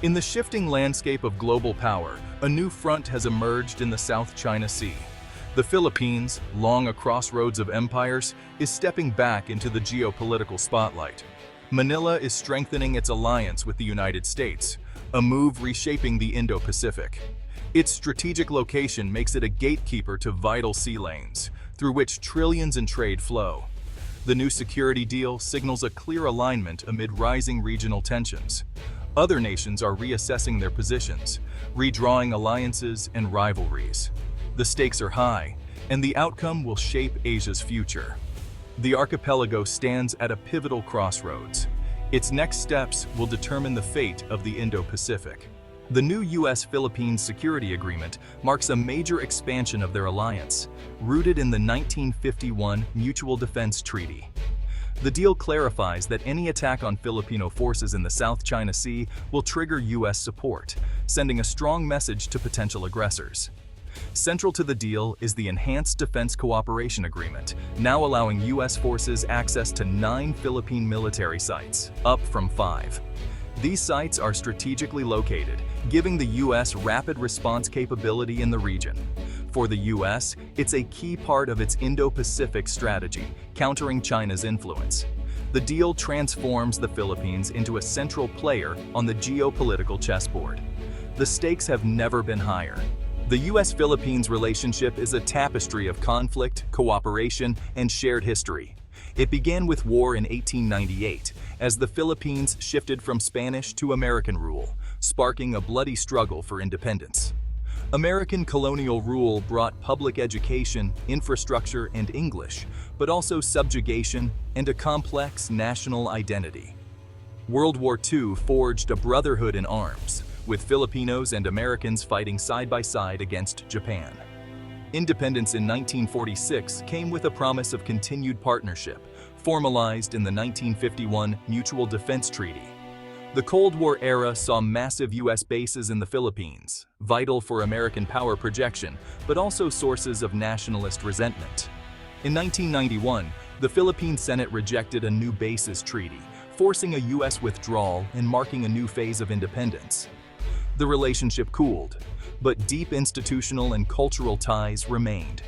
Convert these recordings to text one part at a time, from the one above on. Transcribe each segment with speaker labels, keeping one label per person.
Speaker 1: In the shifting landscape of global power, a new front has emerged in the South China Sea. The Philippines, long a crossroads of empires, is stepping back into the geopolitical spotlight. Manila is strengthening its alliance with the United States, a move reshaping the Indo-Pacific. Its strategic location makes it a gatekeeper to vital sea lanes, through which trillions in trade flow. The new security deal signals a clear alignment amid rising regional tensions. Other nations are reassessing their positions, redrawing alliances and rivalries. The stakes are high, and the outcome will shape Asia's future. The archipelago stands at a pivotal crossroads. Its next steps will determine the fate of the Indo-Pacific. The new U.S.-Philippines Security Agreement marks a major expansion of their alliance, rooted in the 1951 Mutual Defense Treaty. The deal clarifies that any attack on Filipino forces in the South China Sea will trigger U.S. support, sending a strong message to potential aggressors. Central to the deal is the Enhanced Defense Cooperation Agreement, now allowing U.S. forces access to 9 Philippine military sites, up from 5. These sites are strategically located, giving the U.S. rapid response capability in the region. For the U.S., it's a key part of its Indo-Pacific strategy, countering China's influence. The deal transforms the Philippines into a central player on the geopolitical chessboard. The stakes have never been higher. The U.S.-Philippines relationship is a tapestry of conflict, cooperation, and shared history. It began with war in 1898, as the Philippines shifted from Spanish to American rule, sparking a bloody struggle for independence. American colonial rule brought public education, infrastructure, and English, but also subjugation and a complex national identity. World War II forged a brotherhood in arms, with Filipinos and Americans fighting side by side against Japan. Independence in 1946 came with a promise of continued partnership, formalized in the 1951 Mutual Defense Treaty. The Cold War era saw massive U.S. bases in the Philippines, vital for American power projection, but also sources of nationalist resentment. In 1991, the Philippine Senate rejected a new bases treaty, forcing a U.S. withdrawal and marking a new phase of independence. The relationship cooled, but deep institutional and cultural ties remained.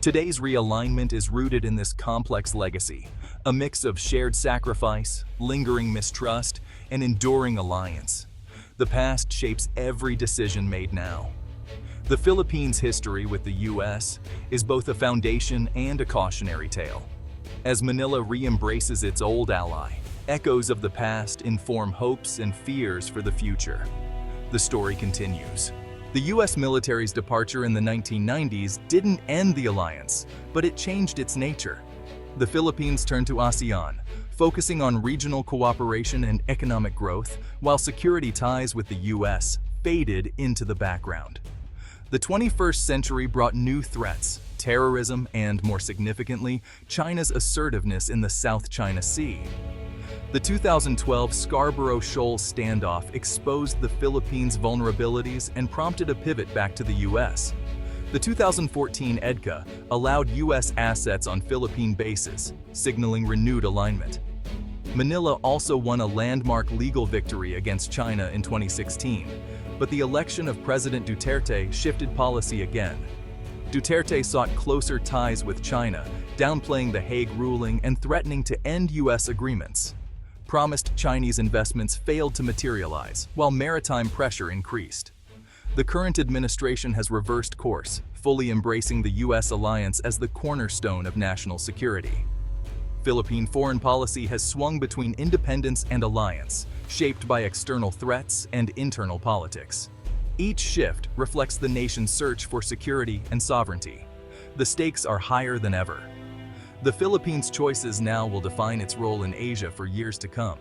Speaker 1: Today's realignment is rooted in this complex legacy, a mix of shared sacrifice, lingering mistrust, and enduring alliance. The past shapes every decision made now. The Philippines' history with the U.S. is both a foundation and a cautionary tale. As Manila re-embraces its old ally, echoes of the past inform hopes and fears for the future. The story continues. The U.S. military's departure in the 1990s didn't end the alliance, but it changed its nature. The Philippines turned to ASEAN, focusing on regional cooperation and economic growth, while security ties with the U.S. faded into the background. The 21st century brought new threats, terrorism, and, more significantly, China's assertiveness in the South China Sea. The 2012 Scarborough Shoal standoff exposed the Philippines' vulnerabilities and prompted a pivot back to the U.S. The 2014 EDCA allowed U.S. assets on Philippine bases, signaling renewed alignment. Manila also won a landmark legal victory against China in 2016, but the election of President Duterte shifted policy again. Duterte sought closer ties with China, downplaying the Hague ruling and threatening to end U.S. agreements. Promised Chinese investments failed to materialize, while maritime pressure increased. The current administration has reversed course, fully embracing the U.S. alliance as the cornerstone of national security. Philippine foreign policy has swung between independence and alliance, shaped by external threats and internal politics. Each shift reflects the nation's search for security and sovereignty. The stakes are higher than ever. The Philippines' choices now will define its role in Asia for years to come.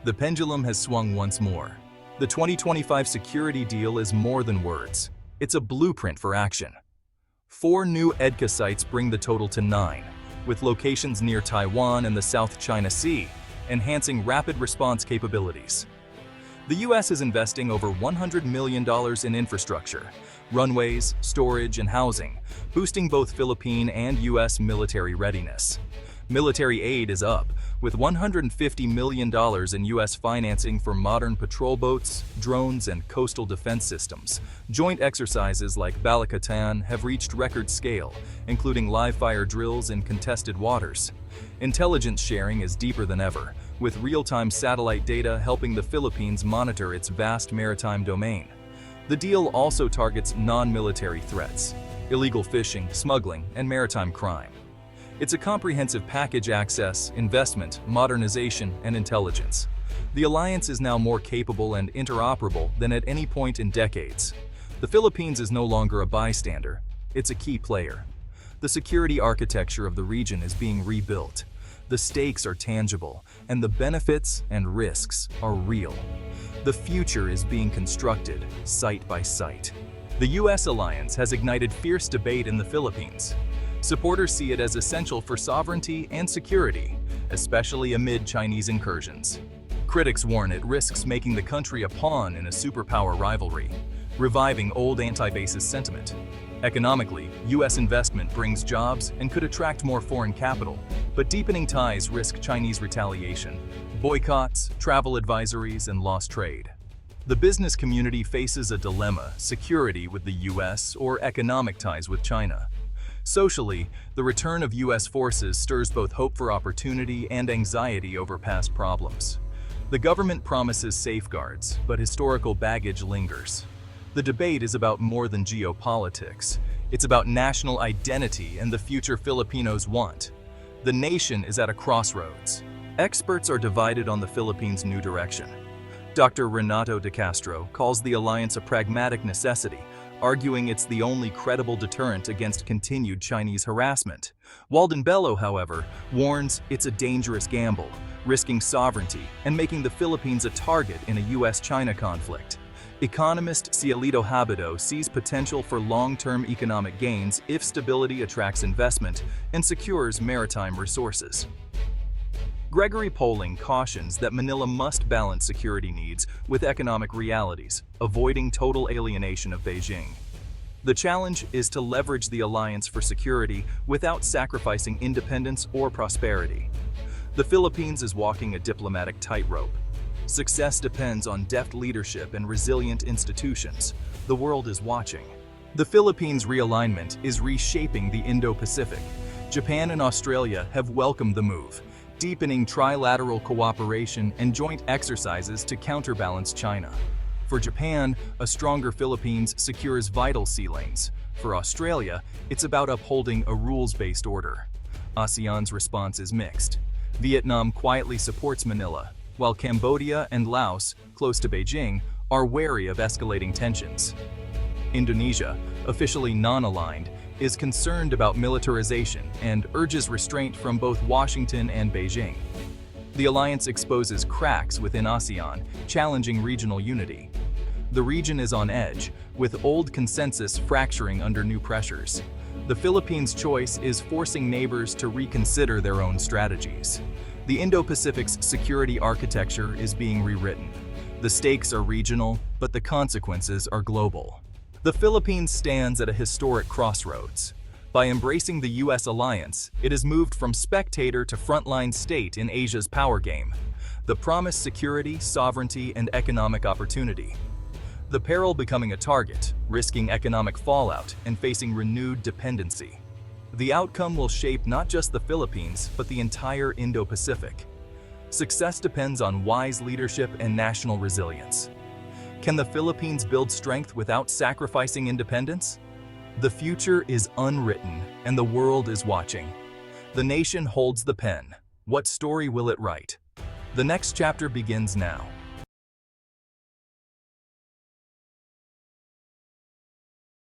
Speaker 1: The pendulum has swung once more. The 2025 security deal is more than words. It's a blueprint for action. 4 new EDCA sites bring the total to 9, with locations near Taiwan and the South China Sea, enhancing rapid response capabilities. The U.S. is investing over $100 million in infrastructure, runways, storage, and housing, boosting both Philippine and U.S. military readiness. Military aid is up, With $150 million in U.S. financing for modern patrol boats, drones, and coastal defense systems, joint exercises like Balikatan have reached record scale, including live-fire drills in contested waters. Intelligence sharing is deeper than ever, with real-time satellite data helping the Philippines monitor its vast maritime domain. The deal also targets non-military threats, illegal fishing, smuggling, and maritime crime. It's a comprehensive package: access, investment, modernization, and intelligence. The alliance is now more capable and interoperable than at any point in decades. The Philippines is no longer a bystander, it's a key player. The security architecture of the region is being rebuilt. The stakes are tangible, and the benefits and risks are real. The future is being constructed, site by site. The U.S. alliance has ignited fierce debate in the Philippines. Supporters see it as essential for sovereignty and security, especially amid Chinese incursions. Critics warn it risks making the country a pawn in a superpower rivalry, reviving old anti-basis sentiment. Economically, U.S. investment brings jobs and could attract more foreign capital, but deepening ties risk Chinese retaliation, boycotts, travel advisories, and lost trade. The business community faces a dilemma: security with the U.S. or economic ties with China. Socially, the return of U.S. forces stirs both hope for opportunity and anxiety over past problems. The government promises safeguards, but historical baggage lingers. The debate is about more than geopolitics. It's about national identity and the future Filipinos want. The nation is at a crossroads. Experts are divided on the Philippines' new direction. Dr. Renato de Castro calls the alliance a pragmatic necessity, arguing it's the only credible deterrent against continued Chinese harassment. Walden Bello, however, warns it's a dangerous gamble, risking sovereignty and making the Philippines a target in a U.S.-China conflict. Economist Cielito Habido sees potential for long-term economic gains if stability attracts investment and secures maritime resources. Gregory Poling cautions that Manila must balance security needs with economic realities, avoiding total alienation of Beijing. The challenge is to leverage the alliance for security without sacrificing independence or prosperity. The Philippines is walking a diplomatic tightrope. Success depends on deft leadership and resilient institutions. The world is watching. The Philippines' realignment is reshaping the Indo-Pacific. Japan and Australia have welcomed the move, deepening trilateral cooperation and joint exercises to counterbalance China. For Japan, a stronger Philippines secures vital sea lanes. For Australia, it's about upholding a rules-based order. ASEAN's response is mixed. Vietnam quietly supports Manila, while Cambodia and Laos, close to Beijing, are wary of escalating tensions. Indonesia, officially non-aligned, is concerned about militarization and urges restraint from both Washington and Beijing. The alliance exposes cracks within ASEAN, challenging regional unity. The region is on edge, with old consensus fracturing under new pressures. The Philippines' choice is forcing neighbors to reconsider their own strategies. The Indo-Pacific's security architecture is being rewritten. The stakes are regional, but the consequences are global. The Philippines stands at a historic crossroads. By embracing the U.S. alliance, it has moved from spectator to frontline state in Asia's power game. The promised security, sovereignty, and economic opportunity. The peril becoming a target, risking economic fallout and facing renewed dependency. The outcome will shape not just the Philippines, but the entire Indo-Pacific. Success depends on wise leadership and national resilience. Can the Philippines build strength without sacrificing independence? The future is unwritten, and the world is watching. The nation holds the pen. What story will it write? The next chapter begins now.